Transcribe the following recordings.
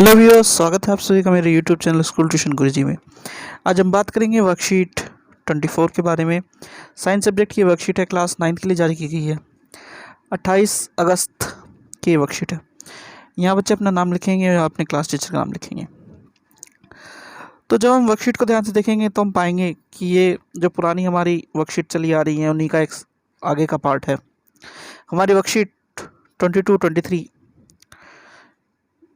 Hello viewers, स्वागत है आप सभी का मेरे यूट्यूब चैनल स्कूल ट्यूशन गुरुजी में। आज हम बात करेंगे वर्कशीट 24 के बारे में। साइंस सब्जेक्ट की वर्कशीट है, क्लास 9 के लिए जारी की गई है। 28 अगस्त की वर्कशीट है। यहाँ बच्चे अपना नाम लिखेंगे और अपने क्लास टीचर का नाम लिखेंगे। तो जब हम वर्कशीट को ध्यान से देखेंगे तो हम पाएंगे कि ये जो पुरानी हमारी वर्कशीट चली आ रही है उन्हीं का एक आगे का पार्ट है। हमारी वर्कशीट 22-23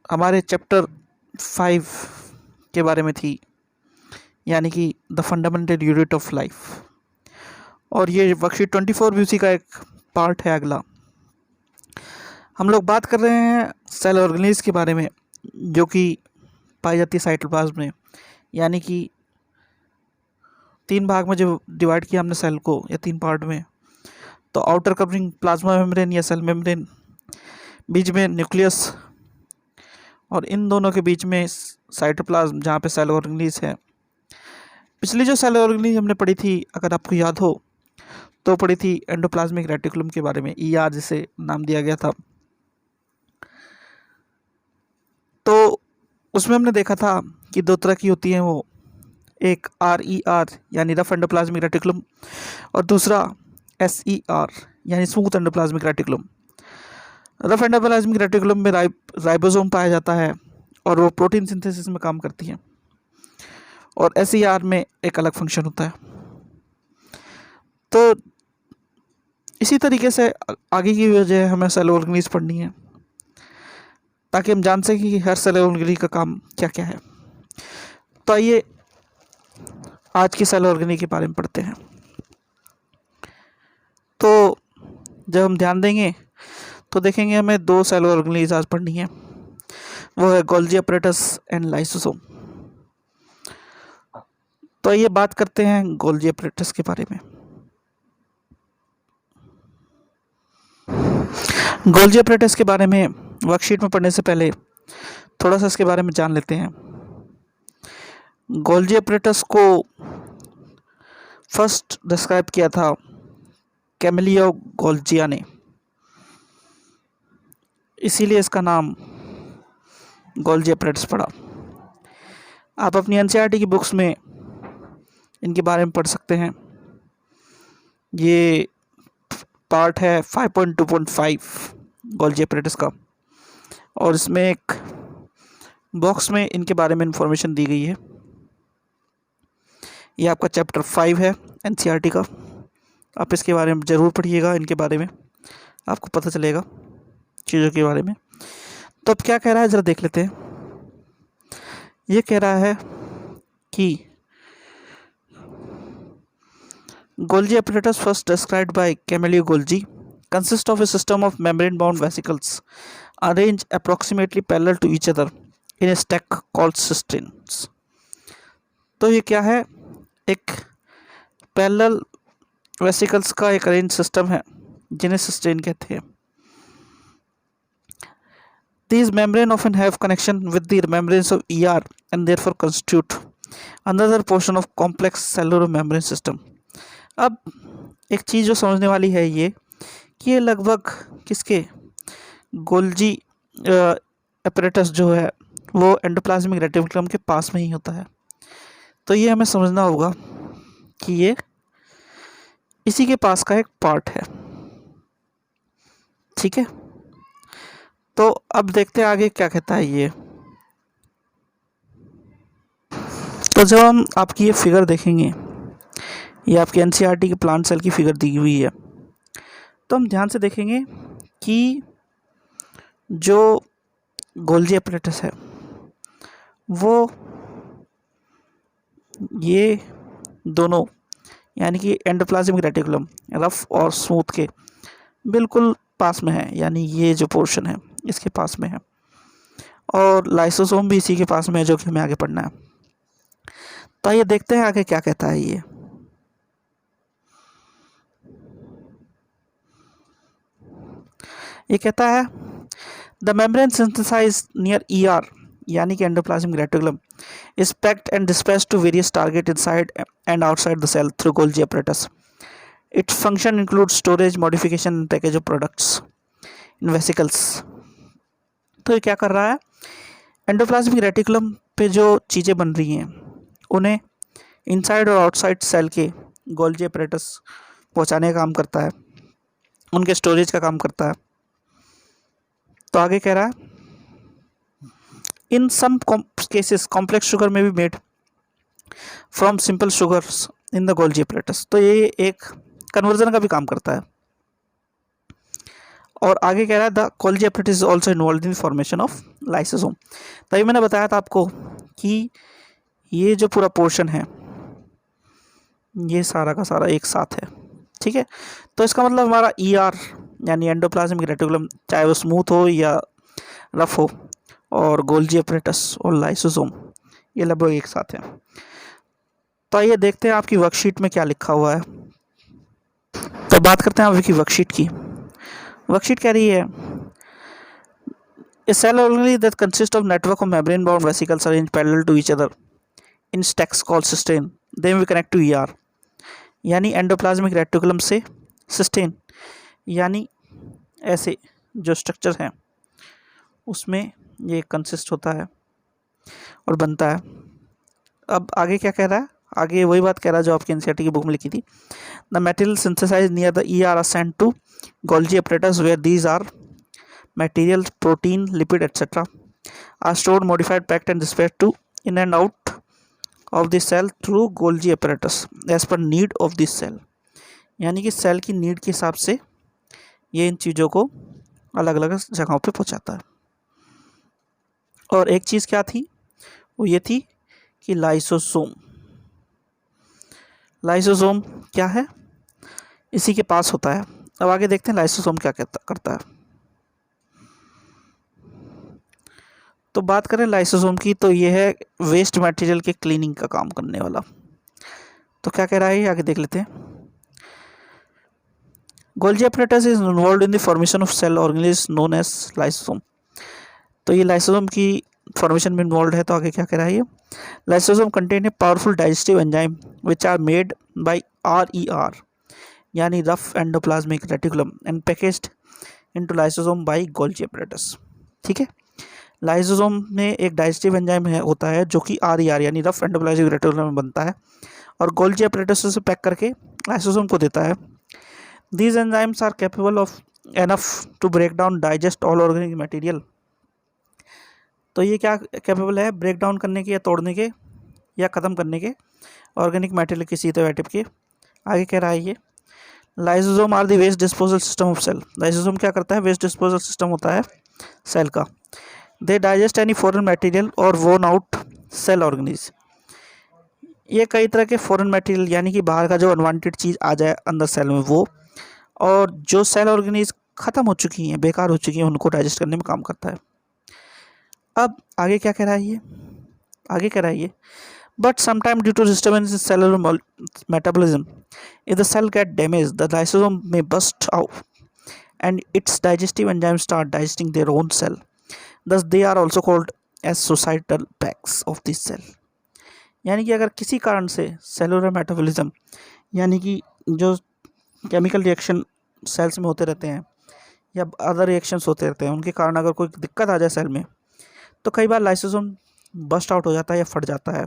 हमारे चैप्टर 5 के बारे में थी, यानी कि the fundamental unit of life. और ये वर्कशीट 24 भी उसी का एक पार्ट है। अगला हम लोग बात कर रहे हैं सेल ऑर्गेनेल्स के बारे में, जो कि पाई जाती है साइटोप्लाज्म में। यानी कि 3 भाग में जो डिवाइड किया हमने सेल को, या 3 पार्ट में। तो आउटर कवरिंग प्लाज्मा मेम्ब्रेन या सेल मेम्ब्रेन, बीच में न्यूक्लियस, और इन दोनों के बीच में साइटोप्लाज्म जहाँ पे सेल ऑर्गेनेल्स है। पिछली जो सेल ऑर्गेनेल्स हमने पढ़ी थी, अगर आपको याद हो तो पढ़ी थी एंडोप्लाज्मिक रेटिकुलम के बारे में, ER जिसे नाम दिया गया था। तो उसमें हमने देखा था कि 2 तरह की होती हैं वो, एक RER यानी रफ एंडोप्लाज्मिक रेटिकुलम, और दूसरा SER यानी smooth endoplasmic reticulum. Rough endoplasmic reticulum में राइबोसोम पाया जाता है और वो प्रोटीन सिंथेसिस में काम करती है, और SER में एक अलग फंक्शन होता है। तो इसी तरीके से आगे की वजह हमें सेल ऑर्गेनेल्स पढ़नी है, ताकि हम जान सकें कि हर सेल ऑर्गेनेल का काम क्या क्या है। तो आइए आज की सेल ऑर्गेनेल के बारे में पढ़ते हैं। तो जब हम ध्यान देंगे तो देखेंगे हमें 2 सेल ऑर्गेनेल्स आज पढ़नी है, वो है गोल्जी अपैरेटस एंड लाइसोसोम। तो आइए बात करते हैं गोल्जी अपैरेटस के बारे में। गोल्जी अपैरेटस के बारे में वर्कशीट में पढ़ने से पहले थोड़ा सा इसके बारे में जान लेते हैं। गोल्जी अपैरेटस को फर्स्ट डिस्क्राइब किया था कैमिलियो गोल्जिया ने, इसीलिए इसका नाम गोल्जी अपैरेटस पड़ा। आप अपनी NCERT की बुक्स में इनके बारे में पढ़ सकते हैं। ये पार्ट है 5.2.5 गोल्जी अपैरेटस का, और इसमें एक बॉक्स में इनके बारे में इंफॉर्मेशन दी गई है। ये आपका चैप्टर 5 है NCERT का। आप इसके बारे में ज़रूर पढ़िएगा, इनके बारे में आपको पता चलेगा चीज़ों के बारे में। तो अब क्या कह रहा है ज़रा देख लेते हैं। ये कह रहा है कि Golgi apparatus, first described by Camillo Golgi, consists of a system of membrane-bound vesicles arranged approximately parallel to each other in a stack called cisterns. तो ये क्या है? एक पैरेलल वेसिकल्स का एक अरेंज सिस्टम है जिन्हें सिस्टेन कहते हैं। These membrane often have connection with the membranes of ER and therefore constitute another portion of complex cellular membrane system. अब एक चीज़ जो समझने वाली है ये कि ये लगभग किसके, गोल्जी अपैरेटस जो है वो एंडोप्लाज्मिक रेटिकुलम के पास में ही होता है। तो ये हमें समझना होगा कि ये इसी के पास का एक पार्ट है। ठीक है, तो अब देखते हैं आगे क्या कहता है ये। तो जब हम आपकी ये फिगर देखेंगे, ये आपकी NCERT की प्लांट सेल की फिगर दी हुई है, तो हम ध्यान से देखेंगे कि जो गोल्जी अपैरेटस है वो ये दोनों, यानी कि एंडोप्लाज्मिक रेटिकुलम रफ और स्मूथ के बिल्कुल पास में है, यानी ये जो पोर्शन है इसके पास में है, और लाइसोसोम भी इसी के पास में है, जो कि हमें आगे पढ़ना है। तो ये देखते हैं आगे क्या कहता है ये। ये कहता है the membrane synthesise near ER यानी कि endoplasmic reticulum is packed and dispatched to various target inside and outside the cell through Golgi apparatus. Its function includes storage, modification and package of products in vesicles. तो ये क्या कर रहा है, endoplasmic reticulum पे जो चीज़ें बन रही हैं उन्हें इनसाइड और आउटसाइड सेल के गोल्जी अपरेटस पहुंचाने का काम करता है, उनके स्टोरेज का काम करता है। तो आगे कह रहा है इन सम केसेस कॉम्प्लेक्स शुगर में be made from simple sugars in the Golgi apparatus. तो ये एक कन्वर्जन का भी काम करता है। और आगे कह रहा है the Golgi apparatus is also involve in formation of lysosome. तभी मैंने बताया था आपको कि ये जो पूरा पोर्शन है ये सारा का सारा एक साथ है, ठीक है। तो इसका मतलब हमारा ER यानी एंडोप्लाज्मिक रेटिकुलम, चाहे वो स्मूथ हो या रफ हो, और गोल्जी अपरेटस और लाइसोसोम ये लगभग एक साथ है। तो आइए देखते हैं आपकी वर्कशीट में क्या लिखा हुआ है। तो बात करते हैं आपकी वर्कशीट की। वर्कशीट कह रही है A cell organelle that consists of network of membrane-bound vesicles arranged parallel to each other in stacks called cystine. They may connect to ER. यानी एंडोप्लाज्मिक रेटिकुलम से सिस्टेन यानी ऐसे जो स्ट्रक्चर हैं उसमें ये कंसिस्ट होता है और बनता है। अब आगे क्या कह रहा है, आगे वही बात कह रहा है जो आपकी एनसीईआरटी की बुक में लिखी थी। The material synthesised near the ER are sent to Golgi apparatus where these are material, protein, lipid, etc. are stored, modified, packed and dispatched to in and out of the cell through Golgi apparatus as per need of this cell. यानी कि cell की need के हिसाब से ये इन चीज़ों को अलग अलग जगहों पे पहुंचाता है। और एक चीज़ क्या थी, वो ये थी कि लाइसोसोम क्या है, इसी के पास होता है। अब आगे देखते हैं लाइसोसोम क्या करता है। तो बात करें लाइसोसोम की तो ये है वेस्ट मटेरियल के क्लीनिंग का काम करने वाला। तो क्या कह रहा है आगे देख लेते हैं। Golgi apparatus is involve in the formation of cell organelles known as lysosome. तो ये लाइसोसोम की फॉर्मेशन में इन्वॉल्व है। तो आगे क्या कह रहा है ये, lysosome contain a powerful digestive enzyme which are made by RER यानी rough endoplasmic reticulum and packaged into lysosome by Golgi apparatus. ठीक है, लाइसोसोम में एक डाइजेस्टिव एंजाइम होता है जो कि RER यानी रफ एंडोप्लाज्मिक रेटिकुलम में बनता है और गोल्जी अपरेटस से पैक करके लाइसोसोम को देता है। These enzymes are capable of enough to break down digest all organic material. तो ये क्या कैपेबल है, ब्रेक डाउन करने के या तोड़ने के या ख़त्म करने के ऑर्गेनिक मटेरियल किसी तरह टाइप के। आगे कह रहा है ये lysosome are the waste disposal system of cell. Lysosome क्या करता है, वेस्ट डिस्पोजल सिस्टम होता है सेल का। दे डाइजेस्ट एनी फॉरेन मटेरियल और वोन आउट सेल ऑर्गेनिज। ये कई तरह के फॉरेन मटेरियल यानी कि बाहर का जो अनवांटेड चीज़ आ जाए अंदर सेल में वो, और जो सेल ऑर्गेनिज ख़त्म हो चुकी हैं, बेकार हो चुकी हैं, उनको डाइजेस्ट करने में काम करता है। अब आगे क्या कह रहा है ये, आगे कह रहा है ये but sometime due to disturbance in cellular metabolism if the cell get damage the lysosome में burst out and its digestive enzyme start digesting their own cell. Thus they are also called as societal packs of the cell। यानी कि अगर किसी कारण से cellular metabolism यानी कि जो केमिकल रिएक्शन सेल्स में होते रहते हैं या अदर रिएक्शंस होते रहते हैं, उनके कारण अगर कोई दिक्कत आ जाए सेल में तो कई बार लाइसोसोम बस्ट आउट हो जाता है या फट जाता है,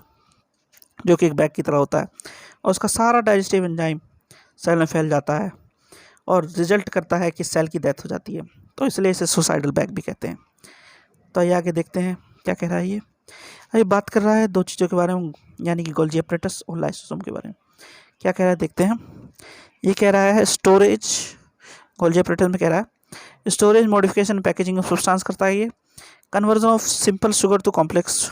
जो कि एक बैग की तरह होता है, और उसका सारा डाइजेस्टिव एंजाइम सेल में फैल जाता है और रिजल्ट करता है कि सेल की डेथ हो जाती है। तो इसलिए इसे सुसाइडल बैग भी कहते हैं। तो आइए आगे देखते हैं क्या कह रहा है ये। अभी बात कर रहा है दो चीज़ों के बारे में यानी कि गोल्जी अपरेटस और लाइसोसोम के बारे में। क्या कह रहा है देखते हैं। ये कह रहा है स्टोरेज, गोल्जी अपरेटस में कह रहा है storage modification packaging of substance करता है ये, conversion of simple sugar to complex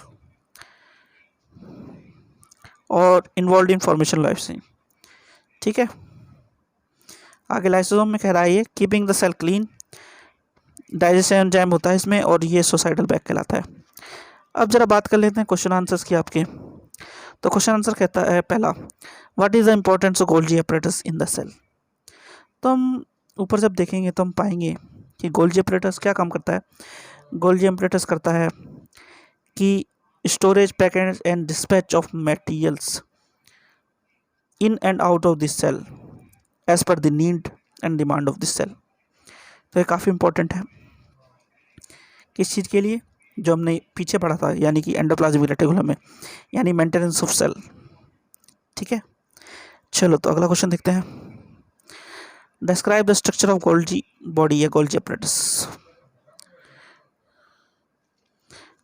और इन्वॉल्व इन फॉर्मेशन लाइफ से। ठीक है, आगे लाइसोसोम में कह रहा है ये keeping the cell clean, digestion enzyme होता है इसमें, और ये सुसाइडल बैग कहलाता है। अब जरा बात कर लेते हैं क्वेश्चन आंसर्स की आपके। तो क्वेश्चन आंसर कहता है पहला, what is the importance of Golgi apparatus in the cell. तो हम ऊपर जब देखेंगे तो हम पाएंगे कि गोल्जी अपरेटस क्या काम करता है। गोल्जी अपरेटस करता है कि storage, package and dispatch of materials in and out of this cell as per the need and demand of this cell. तो ये काफ़ी इंपॉर्टेंट है किस चीज़ के लिए, जो हमने पीछे पढ़ा था, यानी कि एंडोप्लाज्मिक रेटिकुलम में, यानी मेंटेनेंस ऑफ सेल। ठीक है, चलो तो अगला क्वेश्चन देखते हैं। Describe the structure of Golgi body या गोल्जी अपरेटस।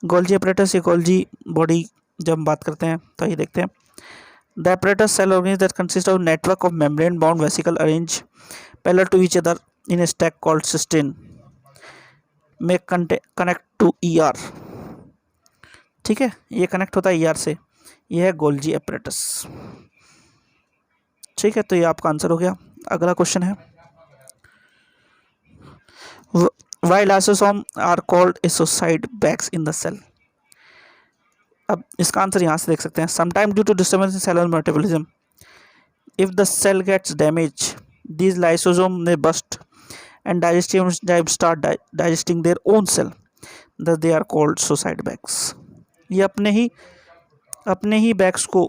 गोल्जी अपरेटस या गोल्जी बॉडी जब हम बात करते हैं तो ये देखते हैं। The apparatus cell organelles that consist of network of membrane bound vesicle arranged parallel to each other in a stack called cystine may connect to ER। ठीक है, ये कनेक्ट होता है ER से, ये है गोल्जी apparatus। ठीक है, तो ये आपका आंसर हो गया। अगला क्वेश्चन है, why lysosome are called ascocyte bags in the cell। अब इसका आंसर यहाँ से देख सकते हैं। Sometime due to disturbance in cellular metabolism, if the cell gets damage, these lysosome may burst and digestive enzymes start digesting their own cell, thus they are called ascocyte bags। ये अपने ही bags को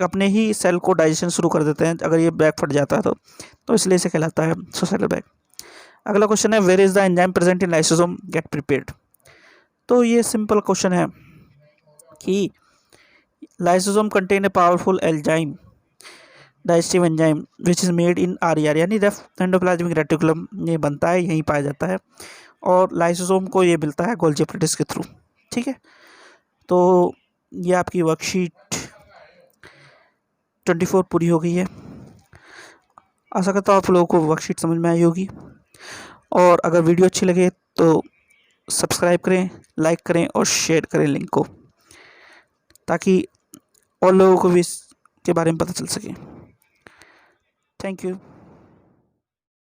अपने ही cell को digestion शुरू कर देते हैं अगर ये बैग फट जाता है तो इसलिए इसे कहलाता है ascocyte बैग। अगला क्वेश्चन है, where is the enzyme present in lysosome get prepared. तो ये सिंपल क्वेश्चन है कि lysosome contain a powerful enzyme, digestive enzyme which is made in RER, यानी लेफ्ट एंडोप्लाज्मिक रेटिकुलम ये बनता है, यहीं पाया जाता है, और लाइसोसोम को ये मिलता है गोल्जी अपरेटस के थ्रू। ठीक है, तो ये आपकी वर्कशीट 24 पूरी हो गई है। आशा करता हूँ आप लोगों को वर्कशीट समझ में आई होगी, और अगर वीडियो अच्छी लगे तो सब्सक्राइब करें, लाइक करें और शेयर करें लिंक को, ताकि और लोगों को भी इसके बारे में पता चल सके। Thank you.